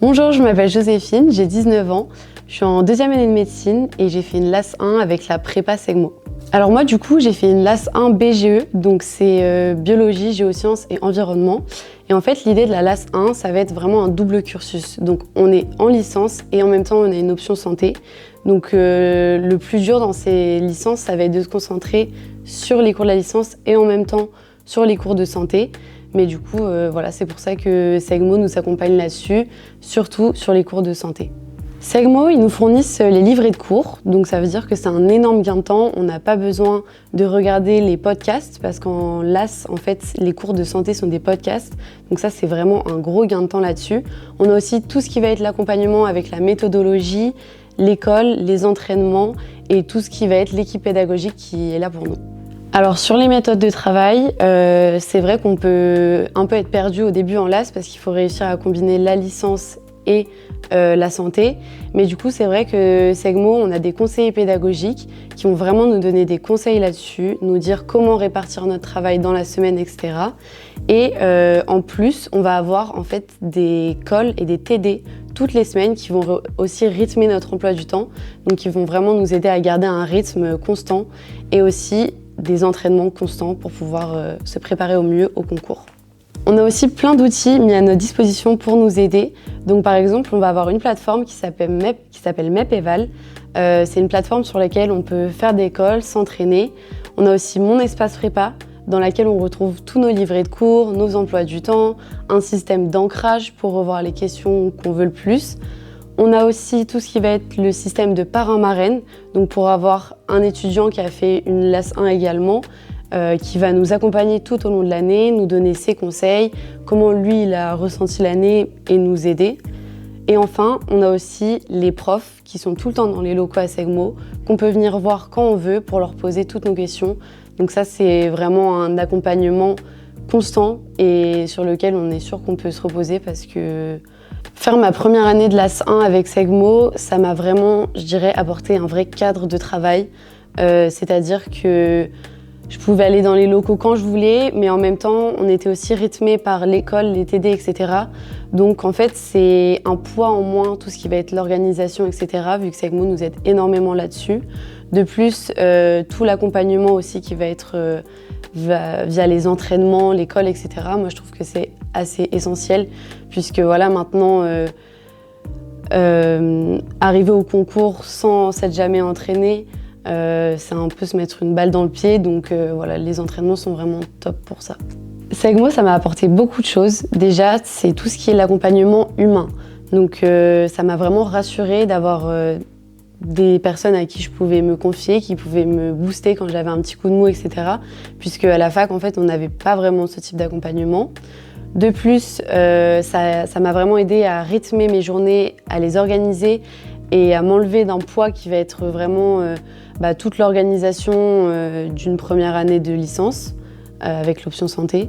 Bonjour, je m'appelle Joséphine, j'ai 19 ans, je suis en deuxième année de médecine et j'ai fait une LAS 1 avec la prépa Segmo. Alors moi du coup j'ai fait une LAS 1 BGE, donc c'est biologie, géosciences et environnement. Et en fait l'idée de la LAS 1 ça va être vraiment un double cursus. Donc on est en licence et en même temps on a une option santé. Donc le plus dur dans ces licences ça va être de se concentrer sur les cours de la licence et en même temps sur les cours de santé. Mais du coup, voilà, c'est pour ça que Segmo nous accompagne là-dessus, surtout sur les cours de santé. Segmo, ils nous fournissent les livrets de cours, donc ça veut dire que c'est un énorme gain de temps. On n'a pas besoin de regarder les podcasts, parce qu'en LAS, en fait, les cours de santé sont des podcasts. Donc ça, c'est vraiment un gros gain de temps là-dessus. On a aussi tout ce qui va être l'accompagnement avec la méthodologie, l'école, les entraînements et tout ce qui va être l'équipe pédagogique qui est là pour nous. Alors sur les méthodes de travail, c'est vrai qu'on peut un peu être perdu au début en LAS parce qu'il faut réussir à combiner la licence et la santé. Mais du coup, c'est vrai que Segmo, on a des conseillers pédagogiques qui vont vraiment nous donner des conseils là-dessus, nous dire comment répartir notre travail dans la semaine, etc. Et en plus, on va avoir en fait des calls et des TD toutes les semaines qui vont aussi rythmer notre emploi du temps. Donc, ils vont vraiment nous aider à garder un rythme constant et aussi des entraînements constants pour pouvoir se préparer au mieux au concours. On a aussi plein d'outils mis à notre disposition pour nous aider. Donc par exemple, on va avoir une plateforme qui s'appelle MEP-Eval. C'est une plateforme sur laquelle on peut faire des calls, s'entraîner. On a aussi Mon Espace Prépa, dans laquelle on retrouve tous nos livrets de cours, nos emplois du temps, un système d'ancrage pour revoir les questions qu'on veut le plus. On a aussi tout ce qui va être le système de parrain-marraine, donc pour avoir un étudiant qui a fait une LAS 1 également, qui va nous accompagner tout au long de l'année, nous donner ses conseils, comment lui il a ressenti l'année et nous aider. Et enfin, on a aussi les profs qui sont tout le temps dans les locaux à Segmo, qu'on peut venir voir quand on veut pour leur poser toutes nos questions. Donc ça, c'est vraiment un accompagnement constant et sur lequel on est sûr qu'on peut se reposer parce que faire ma première année de LAS 1 avec Segmo, ça m'a vraiment, je dirais, apporté un vrai cadre de travail. C'est-à-dire que je pouvais aller dans les locaux quand je voulais, mais en même temps, on était aussi rythmé par l'école, les TD, etc. Donc en fait, c'est un poids en moins, tout ce qui va être l'organisation, etc., vu que Segmo nous aide énormément là-dessus. De plus, tout l'accompagnement aussi qui va être via les entraînements, l'école, etc. Moi, je trouve que c'est assez essentiel, puisque voilà, maintenant, arriver au concours sans s'être jamais entraîné, c'est un peu se mettre une balle dans le pied, donc voilà, les entraînements sont vraiment top pour ça. Segmo, ça m'a apporté beaucoup de choses. Déjà, c'est tout ce qui est l'accompagnement humain. Donc ça m'a vraiment rassurée d'avoir des personnes à qui je pouvais me confier, qui pouvaient me booster quand j'avais un petit coup de mou, etc. Puisque à la fac, en fait, on n'avait pas vraiment ce type d'accompagnement. De plus, ça m'a vraiment aidé à rythmer mes journées, à les organiser et à m'enlever d'un poids qui va être vraiment toute l'organisation d'une première année de licence avec l'option santé.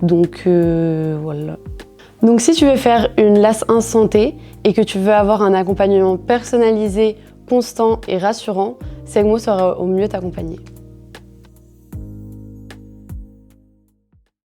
Donc voilà. Donc si tu veux faire une LAS 1 santé et que tu veux avoir un accompagnement personnalisé, constant et rassurant, Segmo saura au mieux t'accompagner.